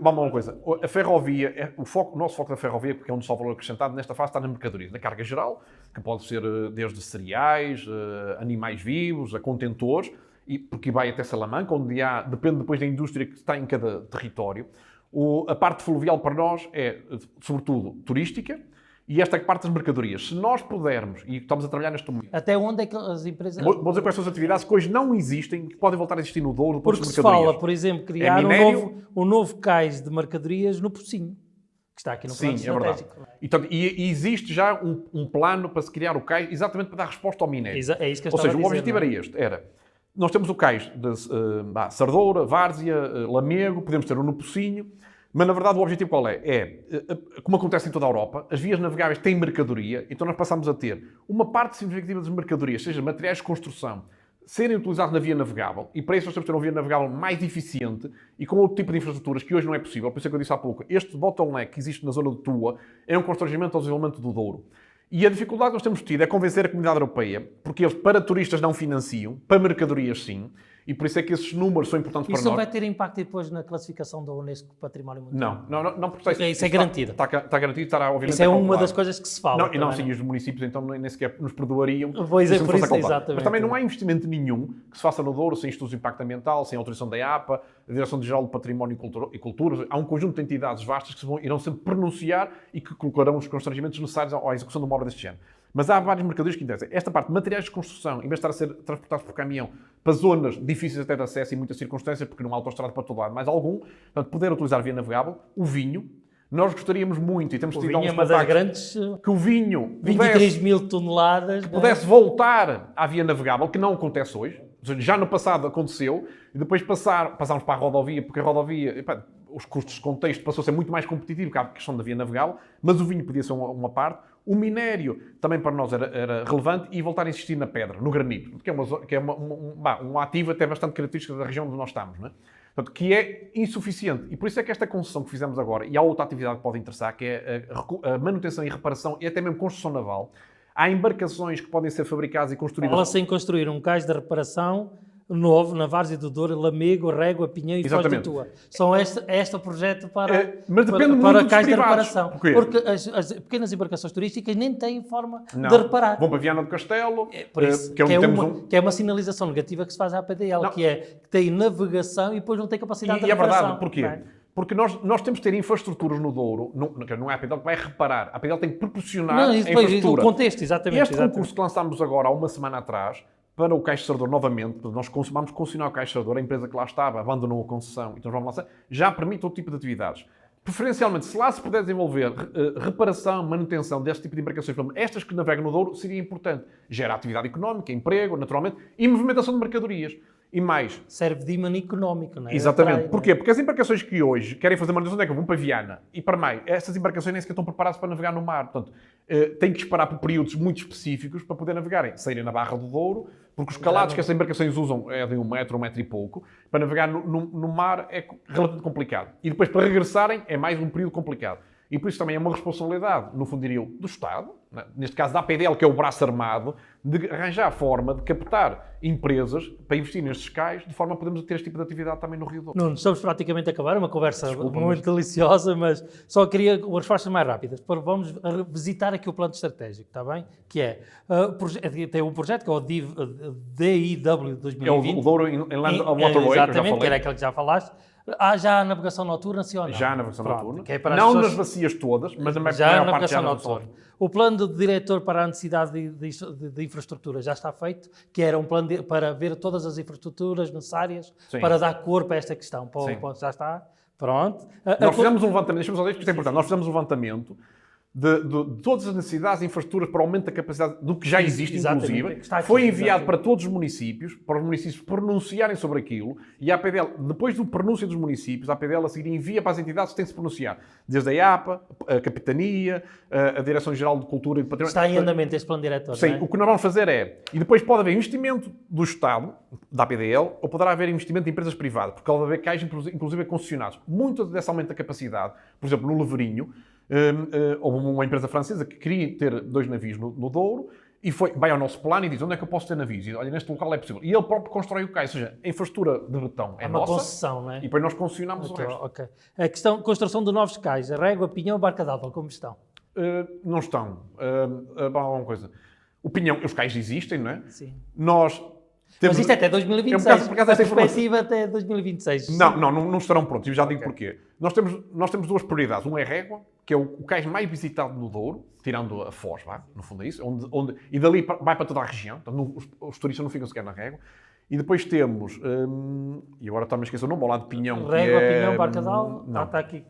Speaker 3: Vamos uma coisa, a ferrovia, o nosso foco da ferrovia, porque é onde só o valor acrescentado, nesta fase está na mercadoria, na carga geral, que pode ser desde cereais, animais vivos, a contentores, porque vai até Salamanca, onde depende depois da indústria que está em cada território. A parte fluvial para nós é, sobretudo, turística, e esta parte das mercadorias. Se nós pudermos, e estamos a trabalhar neste momento...
Speaker 2: Até onde é que as empresas...
Speaker 3: Vou dizer quais são as atividades que hoje não existem, que podem voltar a existir no Douro,
Speaker 2: porque se fala, por exemplo, criar um novo cais de mercadorias no Pocinho, que está aqui no plano estratégico.
Speaker 3: E existe já um plano para se criar o cais, exatamente para dar resposta ao minério.
Speaker 2: É isso que eu
Speaker 3: Ou seja, o objetivo era este, nós temos o cais de Sardoura, Várzea, Lamego, podemos ter um no Pocinho, mas, na verdade, o objetivo qual é? Como acontece em toda a Europa, as vias navegáveis têm mercadoria, então nós passamos a ter uma parte significativa das mercadorias, seja materiais de construção, serem utilizados na via navegável, e para isso nós temos que ter uma via navegável mais eficiente e com outro tipo de infraestruturas que hoje não é possível. Por isso é que eu disse há pouco, este bottleneck que existe na zona de Tua é um constrangimento ao desenvolvimento do Douro. E a dificuldade que nós temos tido é convencer a comunidade europeia, porque eles para turistas não financiam, para mercadorias sim, e por isso é que esses números são importantes para nós.
Speaker 2: Isso não vai ter impacto depois na classificação da Unesco Património Mundial?
Speaker 3: Não, porque
Speaker 2: isso é garantido.
Speaker 3: Está garantido, estará obviamente...
Speaker 2: Isso é uma das coisas que se fala.
Speaker 3: Sim, os municípios então nem sequer nos perdoariam.
Speaker 2: Pois é, por isso, exatamente.
Speaker 3: Mas também não há investimento nenhum que se faça no Douro sem estudos de impacto ambiental, sem autorização da APA, a Direção-Geral do Património e Cultura. Há um conjunto de entidades vastas que irão sempre pronunciar e que colocarão os constrangimentos necessários à execução de uma obra deste género. Mas há várias mercadorias que interessam. Esta parte de materiais de construção, em vez de estar a ser transportados por caminhão para zonas difíceis até de acesso e muitas circunstâncias, porque não há autoestrada para todo lado, mais algum, portanto, poder utilizar a via navegável, o vinho. Nós gostaríamos muito, e temos tido alguns contactos, que o vinho
Speaker 2: 23 mil toneladas
Speaker 3: pudesse voltar à via navegável, que não acontece hoje. Já no passado aconteceu, e depois passámos para a rodovia, porque a rodovia... os custos de contexto passou a ser muito mais competitivo que a questão da via navegável, mas o vinho podia ser uma parte. O minério também para nós era relevante e voltar a insistir na pedra, no granito, que é um ativo até bastante característico da região onde nós estamos, não é? Portanto, que é insuficiente. E por isso é que esta concessão que fizemos agora, e há outra atividade que pode interessar, que é a manutenção e reparação e até mesmo construção naval. Há embarcações que podem ser fabricadas e construídas...
Speaker 2: Fala-se em construir um cais de reparação novo na Várzea do Douro, Lamego, Régua, Pinhão e Foz de Tua. São este projeto para cais de reparação. Porque as pequenas embarcações turísticas nem têm forma de reparar.
Speaker 3: Vão para Viana do Castelo,
Speaker 2: por isso, que é uma sinalização negativa que se faz à PDL, que tem navegação e depois não tem capacidade de reparação.
Speaker 3: E é verdade, porquê? Porque nós temos que ter infraestruturas no Douro, não é a PDL que vai reparar, a PDL tem que proporcionar a infraestrutura.
Speaker 2: O contexto, exatamente.
Speaker 3: Este concurso que lançámos agora, há uma semana atrás, para o Cais de Sardoura novamente, nós vamos concessionar o Cais de Sardoura, a empresa que lá estava abandonou a concessão, então vamos lançar, já permite outro tipo de atividades. Preferencialmente, se lá se puder desenvolver reparação, manutenção deste tipo de embarcações, estas que navegam no Douro, seria importante. Gera atividade económica, emprego, naturalmente, e movimentação de mercadorias. E mais,
Speaker 2: serve de imã económico, não é?
Speaker 3: exatamente.
Speaker 2: Atrai,
Speaker 3: Porquê? Porque as embarcações que hoje querem fazer manutenção, onde é que vão para Viana? E para mais, essas embarcações nem sequer estão preparadas para navegar no mar. Portanto, têm que esperar por períodos muito específicos para poder navegarem. Saírem na Barra do Douro, porque os calados que essas embarcações usam é de 1 metro e pouco. Para navegar no mar é relativamente complicado. E depois, para regressarem, é mais um período complicado. E por isso também é uma responsabilidade, no fundo diria eu, do Estado, né? Neste caso da APDL, que é o braço armado, de arranjar a forma de captar empresas para investir nestes cais, de forma a podermos ter este tipo de atividade também no Rio Douro.
Speaker 2: Nuno, estamos praticamente a acabar, uma conversa muito deliciosa, mas só queria umas respostas mais rápidas. Vamos visitar aqui o plano estratégico, está bem? Que é, tem um projeto que é o DIW 2020.
Speaker 3: É o Douro Inland Waterway, que eu já
Speaker 2: exatamente, que era
Speaker 3: falei.
Speaker 2: aquele que já falaste. Há já a navegação noturna, sim ou não?
Speaker 3: Já a navegação
Speaker 2: Pronto,
Speaker 3: noturna.
Speaker 2: que é para as
Speaker 3: Não
Speaker 2: pessoas...
Speaker 3: nas bacias todas, mas na
Speaker 2: já
Speaker 3: maior
Speaker 2: a
Speaker 3: parte já
Speaker 2: navegação
Speaker 3: na navegação
Speaker 2: noturna. O plano do diretor para a necessidade de infraestrutura já está feito, que era um plano para ver todas as infraestruturas necessárias. Sim. Para dar corpo a esta questão. Já está. Pronto.
Speaker 3: Nós fizemos um levantamento, deixa-me só dizer que isto é importante, nós fizemos um levantamento de todas as necessidades e infraestruturas para o aumento da capacidade do que já existe, inclusive. Foi enviado para todos os municípios, para os municípios pronunciarem sobre aquilo, e a APDL, depois do pronúncio dos municípios, a APDL a seguir envia para as entidades que têm de se pronunciar. Desde a APA, a Capitania, a Direção-Geral de Cultura e de Património.
Speaker 2: Está em andamento este plano diretor,
Speaker 3: sim,
Speaker 2: não é?
Speaker 3: O que nós vamos fazer é, e depois pode haver investimento do Estado, da APDL, ou poderá haver investimento de empresas privadas, porque pode haver cais, inclusive concessionados. Muito desse aumento da capacidade, por exemplo, no Leverinho, houve uma empresa francesa que queria ter 2 navios no Douro e vai ao nosso plano e diz onde é que eu posso ter navios? E olha, neste local é possível. E ele próprio constrói o cais, ou seja, a infraestrutura de betão é
Speaker 2: uma
Speaker 3: nossa.
Speaker 2: concessão, não é?
Speaker 3: E depois nós concessionamos o resto.
Speaker 2: Okay. A questão, construção de novos cais, a Régua, Pinhão, Barca d'Água, como estão?
Speaker 3: Não estão. Uma coisa. O Pinhão, os cais existem, não é?
Speaker 2: Sim.
Speaker 3: Mas
Speaker 2: isto é até 2026.
Speaker 3: Por acaso,
Speaker 2: a perspectiva até 2026.
Speaker 3: Não estarão prontos. E já digo porquê. Nós temos 2 prioridades. Um é Régua, que é o cais mais visitado no Douro, tirando a Foz, no fundo é isso, e dali vai para toda a região. Então, os turistas não ficam sequer na Régua. E depois temos, e agora está-me a esquecer o nome, ao lado de Pinhão.
Speaker 2: Régua, Pinhão, Barca d'Água?
Speaker 3: Não.
Speaker 2: Está aqui.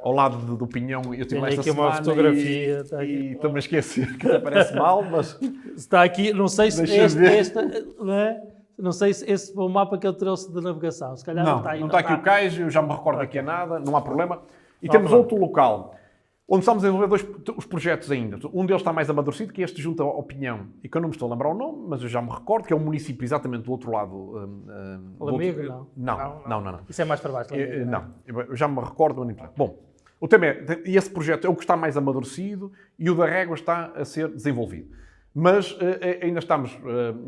Speaker 3: Ao lado do Pinhão, eu tive esta
Speaker 2: aqui
Speaker 3: semana
Speaker 2: uma fotografia.
Speaker 3: e estou-me a esquecer, que parece mal, mas...
Speaker 2: Está aqui, não sei se não sei se esse foi o mapa que eu trouxe de navegação. Se calhar não está aí.
Speaker 3: Não está aqui o cais, eu já me recordo aqui a nada, não há problema. E temos outro local, onde estamos a desenvolver os projetos ainda. Um deles está mais amadurecido, que é este junto ao Pinhão, e que eu não me estou a lembrar o nome, mas eu já me recordo, que é um município exatamente do outro lado.
Speaker 2: Lamego,
Speaker 3: não.
Speaker 2: Isso é mais para baixo.
Speaker 3: Não, eu já me recordo. Bom, o tema é, esse projeto é o que está mais amadurecido e o da Régua está a ser desenvolvido. Mas ainda estamos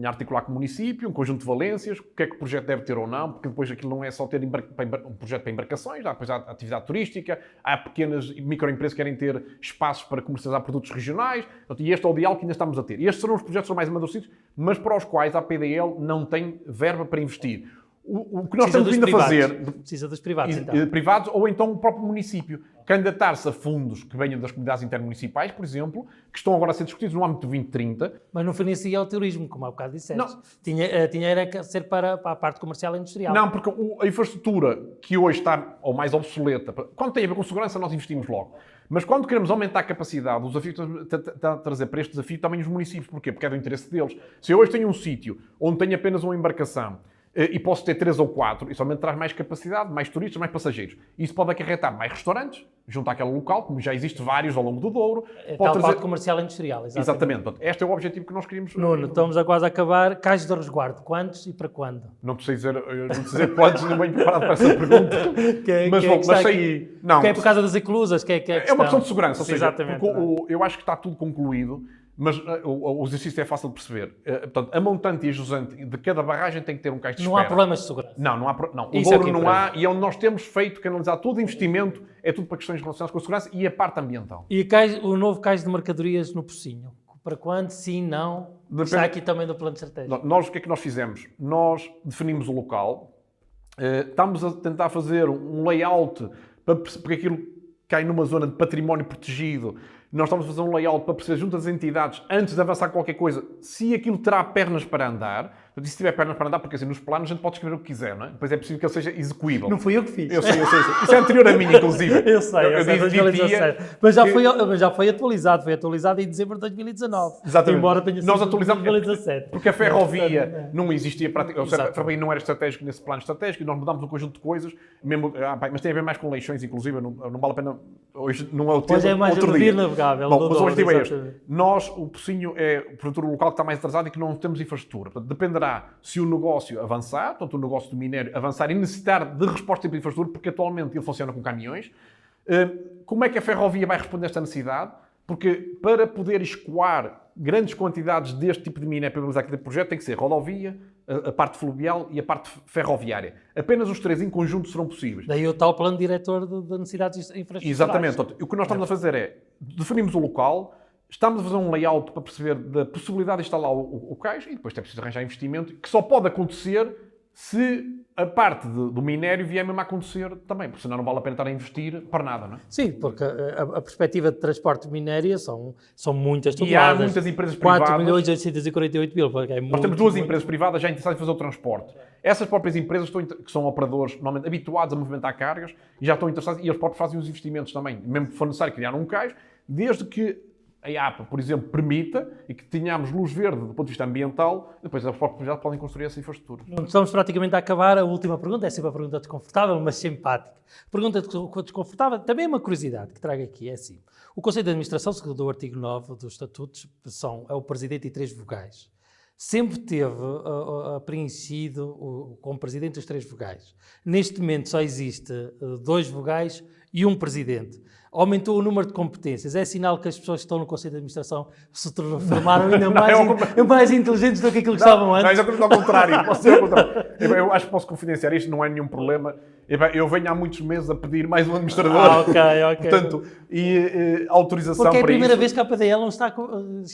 Speaker 3: a articular com o município, um conjunto de valências, o que é que o projeto deve ter ou não, porque depois aquilo não é só ter um projeto para embarcações, depois há atividade turística, há pequenas e microempresas que querem ter espaços para comercializar produtos regionais, e este é o diálogo que ainda estamos a ter. E estes serão os projetos que são mais amadurecidos, mas para os quais a PDL não tem verba para investir. O que nós estamos vindo a fazer...
Speaker 2: Precisa dos privados, então.
Speaker 3: Privados, ou então o próprio município. Candidatar-se a fundos que venham das comunidades intermunicipais, por exemplo, que estão agora a ser discutidos no âmbito 2030.
Speaker 2: Mas não financia o turismo, como há bocado disseste. Não. Tinha era que ser para a parte comercial e industrial.
Speaker 3: Não, porque a infraestrutura que hoje está ou mais obsoleta, quando tem a ver com segurança, nós investimos logo. Mas quando queremos aumentar a capacidade, o desafio está a trazer para este desafio também os municípios. Porquê? Porque é do interesse deles. Se eu hoje tenho um sítio onde tenho apenas uma embarcação, e posso ter 3 ou 4, isso somente traz mais capacidade, mais turistas, mais passageiros. Isso pode acarretar mais restaurantes, junto àquele local, como já existe vários ao longo do Douro.
Speaker 2: Pode trazer... comercial e industrial,
Speaker 3: exatamente. Portanto, este é o objetivo que nós queríamos...
Speaker 2: Nuno, estamos a quase a acabar. Cais de resguardo, quantos e para quando?
Speaker 3: Não sei dizer quantos, não venho preparado para essa pergunta.
Speaker 2: Mas sei... Não, que é por causa das eclusas? É
Speaker 3: uma questão de segurança, ou seja,
Speaker 2: exatamente,
Speaker 3: eu acho que está tudo concluído. Mas o exercício é fácil de perceber. Portanto, a montante e a jusante de cada barragem tem que ter um cais de espera.
Speaker 2: Não há problemas de segurança.
Speaker 3: Não há. O Douro não há, e é onde nós temos feito, canalizar todo o investimento, é tudo para questões relacionadas com a segurança e a parte ambiental.
Speaker 2: E o novo cais de mercadorias no Pocinho? Para quando? Sim, não? Depende. Está aqui também do plano de estratégia.
Speaker 3: Nós, o que é que nós fizemos? Nós definimos o local, estamos a tentar fazer um layout para aquilo cai numa zona de património protegido, Nós estamos a fazer um layout para perceber junto às entidades, antes de avançar qualquer coisa, se aquilo terá pernas para andar. Portanto, se tiver pernas para andar, porque assim, nos planos a gente pode escrever o que quiser, não é? Depois é preciso que ele seja execuível.
Speaker 2: Não fui eu que fiz.
Speaker 3: Eu sei. Isso é anterior a mim, inclusive.
Speaker 2: Eu sei, 2017. Mas já foi atualizado. Foi atualizado em dezembro de 2019.
Speaker 3: Exatamente.
Speaker 2: Embora tenha sido
Speaker 3: Nós atualizamos
Speaker 2: 2017.
Speaker 3: porque a ferrovia não existia praticamente. Ou seja, a ferrovia não era estratégico nesse plano estratégico e nós mudámos um conjunto de coisas. Mesmo, mas tem a ver mais com leixões, inclusive. Não vale a pena. Hoje não é o tema.
Speaker 2: Hoje é mais
Speaker 3: outro
Speaker 2: o
Speaker 3: dia.
Speaker 2: navegável.
Speaker 3: Bom, mas o objetivo é este.
Speaker 2: Exatamente.
Speaker 3: Nós, o Pocinho é o produtor local que está mais atrasado e que não temos infraestrutura. Portanto, dependerá se o negócio avançar, portanto, o negócio do minério avançar e necessitar de resposta de infraestrutura, porque atualmente ele funciona com caminhões. Como é que a ferrovia vai responder a esta necessidade? Porque para poder escoar grandes quantidades deste tipo de minério para realizar aquele projeto, tem que ser rodovia, a parte fluvial e a parte ferroviária. Apenas os três em conjunto serão possíveis.
Speaker 2: Daí o tal plano diretor de necessidades infraestruturais.
Speaker 3: Exatamente. O que nós estamos a fazer é, definimos o local, estamos a fazer um layout para perceber da possibilidade de instalar o cais e depois é preciso arranjar investimento, que só pode acontecer se a parte do minério vier mesmo a acontecer também, porque senão não vale a pena estar a investir para nada, não é?
Speaker 2: Sim, porque a perspectiva de transporte de minério são muitas
Speaker 3: E há
Speaker 2: toneladas.
Speaker 3: muitas empresas privadas.
Speaker 2: 4.848.000. É
Speaker 3: Nós temos duas empresas privadas já interessadas em fazer o transporte. Essas próprias empresas, que são operadores normalmente habituados a movimentar cargas, e já estão interessados, e eles próprios fazem os investimentos também, mesmo que for necessário criar um cais, desde que a APA, por exemplo, permita e que tenhamos luz verde do ponto de vista ambiental, depois as próprias projetos podem construir essa infraestrutura.
Speaker 2: Estamos praticamente a acabar. A última pergunta é sempre a pergunta desconfortável, mas simpática. Pergunta desconfortável, também é uma curiosidade que trago aqui, é assim. O Conselho de Administração, segundo o artigo 9 dos Estatutos, é o Presidente e 3 vogais. Sempre teve preenchido como Presidente os 3 vogais. Neste momento só existe 2 vogais e um Presidente. Aumentou o número de competências. É sinal que as pessoas que estão no Conselho de Administração se transformaram ainda mais inteligentes do que aquilo que estavam antes.
Speaker 3: Não, exatamente ao contrário. Posso dizer ao contrário. Eu acho que posso confidenciar isto, não é nenhum problema. Eu venho há muitos meses a pedir mais um administrador.
Speaker 2: Ok.
Speaker 3: Portanto, autorização
Speaker 2: porque é a
Speaker 3: para
Speaker 2: primeira
Speaker 3: isso.
Speaker 2: vez que a PDL não está...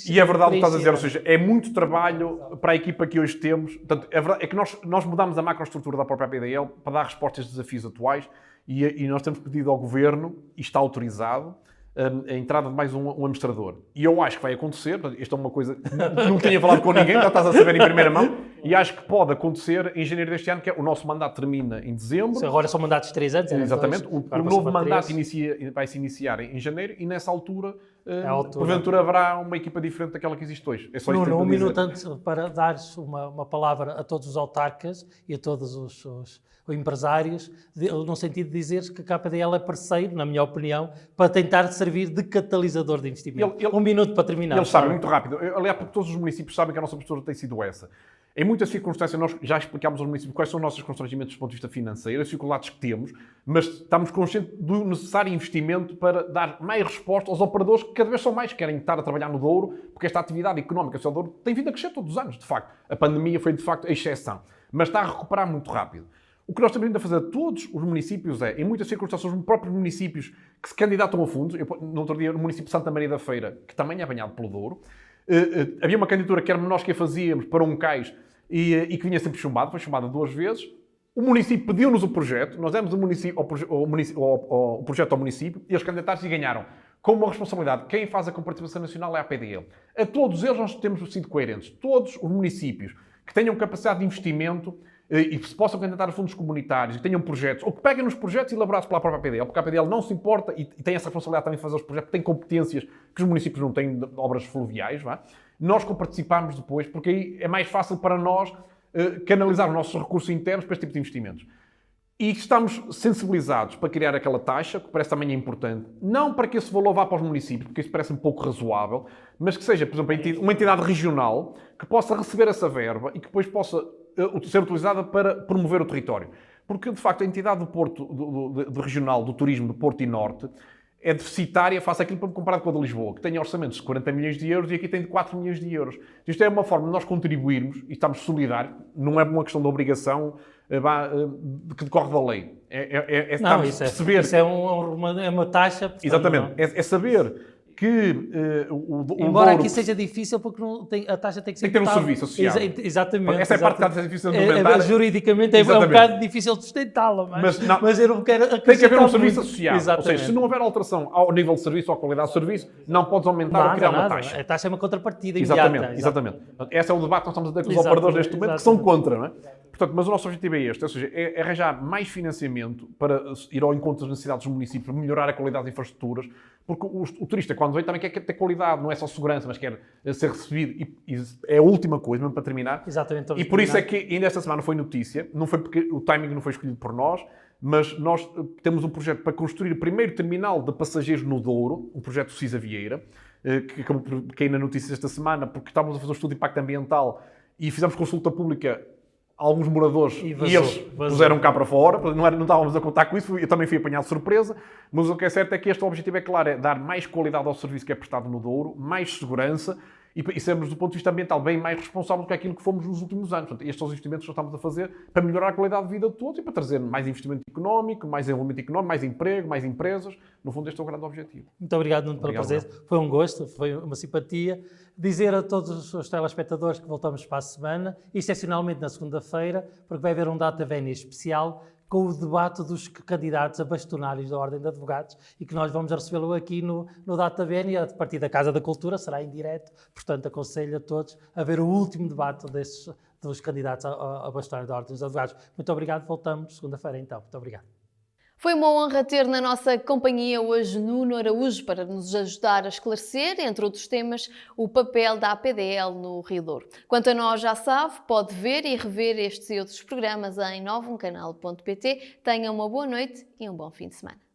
Speaker 3: E é verdade o que estás a dizer, ou seja, é muito trabalho para a equipa que hoje temos. Portanto, é verdade, é que nós mudamos a macroestrutura da própria PDL para dar resposta a estes desafios atuais. E nós temos pedido ao Governo, e está autorizado, a entrada de mais um administrador. E eu acho que vai acontecer, isto é uma coisa que não tinha falado com ninguém, já estás a saber em primeira mão, e acho que pode acontecer em janeiro deste ano, que o nosso mandato termina em dezembro.
Speaker 2: Agora são mandatos de 3 anos.
Speaker 3: Exatamente.
Speaker 2: Dois,
Speaker 3: o novo mandato vai se iniciar em janeiro e nessa altura, porventura, haverá uma equipa diferente daquela que existe hoje. É só isto que
Speaker 2: um
Speaker 3: eu dizer.
Speaker 2: minuto antes para dares uma palavra a todos os autarcas e a todos os empresários, no sentido de dizeres que a KPDL é parceiro, na minha opinião, para tentar servir de catalisador de investimento. Um minuto para terminar.
Speaker 3: Eles sabem, muito rápido. Aliás, porque todos os municípios sabem que a nossa postura tem sido essa. Em muitas circunstâncias, nós já explicámos aos municípios quais são os nossos constrangimentos do ponto de vista financeiro, as dificuldades que temos, mas estamos conscientes do necessário investimento para dar mais resposta aos operadores que cada vez são mais, que querem estar a trabalhar no Douro, porque esta atividade económica social do Douro tem vindo a crescer todos os anos, de facto. A pandemia foi, de facto, a exceção. Mas está a recuperar muito rápido. O que nós estamos vindo a fazer a todos os municípios é, em muitas circunstâncias, os próprios municípios que se candidatam a fundos, no outro dia, no município de Santa Maria da Feira, que também é banhado pelo Douro, havia uma candidatura que éramos nós que a fazíamos para um cais e que vinha sempre chumbado, foi chumbada 2 vezes. O município pediu-nos o projeto, nós demos o projeto ao município e eles candidataram-se e ganharam. Com uma responsabilidade, quem faz a comparticipação nacional é a APDL. A todos eles nós temos sido coerentes. Todos os municípios que tenham capacidade de investimento e que se possam candidatar a fundos comunitários e que tenham projetos, ou que peguem nos projetos elaborados pela própria APDL, porque a APDL não se importa e tem essa responsabilidade também de fazer os projetos, tem competências que os municípios não têm de obras fluviais, vá. Nós comparticipamos depois, porque aí é mais fácil para nós canalizar os nossos recursos internos para este tipo de investimentos. E estamos sensibilizados para criar aquela taxa, que parece também importante, não para que esse valor vá para os municípios, porque isso parece um pouco razoável, mas que seja, por exemplo, uma entidade regional que possa receber essa verba e que depois possa ser utilizada para promover o território. Porque, de facto, a entidade do Porto, do regional, do turismo do Porto e Norte, é deficitária face àquilo comparado com a de Lisboa, que tem orçamentos de 40 milhões de euros e aqui tem de 4 milhões de euros. Isto é uma forma de nós contribuirmos e estamos solidários, não é uma questão de obrigação que decorre da lei.
Speaker 2: Não, isso é uma taxa...
Speaker 3: Exatamente. É saber que o
Speaker 2: Embora
Speaker 3: Douro...
Speaker 2: aqui seja difícil, porque a taxa tem que ser
Speaker 3: Tem que ter um
Speaker 2: imputável.
Speaker 3: serviço associado.
Speaker 2: Exatamente.
Speaker 3: Essa é a parte que está difícil de argumentar.
Speaker 2: Juridicamente é um
Speaker 3: Exatamente.
Speaker 2: bocado difícil de sustentá-la, mas eu não quero
Speaker 3: Tem que haver um
Speaker 2: acrescentar
Speaker 3: serviço
Speaker 2: muito.
Speaker 3: associado.
Speaker 2: Exatamente.
Speaker 3: Ou seja, se não houver alteração ao nível de serviço ou à qualidade de serviço, não podes aumentar ou criar uma taxa.
Speaker 2: A taxa é uma contrapartida imediata.
Speaker 3: Exatamente. Esse é o debate que nós estamos a ter com os
Speaker 2: Exatamente,
Speaker 3: operadores neste momento, que
Speaker 2: exatamente.
Speaker 3: são contra, não é? Portanto, mas o nosso objetivo é este, ou seja, é arranjar mais financiamento para ir ao encontro das necessidades dos municípios, melhorar a qualidade das infraestruturas, porque o turista, quando vem, também quer ter qualidade, não é só segurança, mas quer ser recebido, e é a última coisa, mesmo para terminar.
Speaker 2: Exatamente.
Speaker 3: E por isso é que ainda esta semana foi notícia, não foi porque o timing não foi escolhido por nós, mas nós temos um projeto para construir o primeiro terminal de passageiros no Douro, um projeto Cisa Vieira, que acabou por cair na notícia esta semana, porque estávamos a fazer um estudo de impacto ambiental e fizemos consulta pública a alguns moradores e eles puseram cá para fora, não estávamos a contar com isso, eu também fui apanhado de surpresa, mas o que é certo é que este objetivo é claro, é dar mais qualidade ao serviço que é prestado no Douro, mais segurança e sermos do ponto de vista ambiental bem mais responsáveis do que aquilo que fomos nos últimos anos. Portanto, estes são os investimentos que nós estamos a fazer para melhorar a qualidade de vida de todos e para trazer mais investimento económico, mais desenvolvimento económico, mais emprego, mais empresas. No fundo, este é o grande objetivo.
Speaker 2: Muito obrigado, Nuno, pela presença. Foi um gosto, foi uma simpatia. Dizer a todos os telespectadores que voltamos para a semana, excepcionalmente na segunda-feira, porque vai haver um Data Vénia especial com o debate dos candidatos a bastonários da Ordem de Advogados e que nós vamos recebê-lo aqui no Data Vénia, a partir da Casa da Cultura, será em direto, portanto aconselho a todos a ver o último debate dos candidatos a bastonários da Ordem dos Advogados. Muito obrigado, voltamos segunda-feira então. Muito obrigado.
Speaker 1: Foi uma honra ter na nossa companhia hoje Nuno Araújo para nos ajudar a esclarecer, entre outros temas, o papel da APDL no Rio Douro. Quanto a nós, já sabe, pode ver e rever estes e outros programas em novumcanal.pt. Tenha uma boa noite e um bom fim de semana.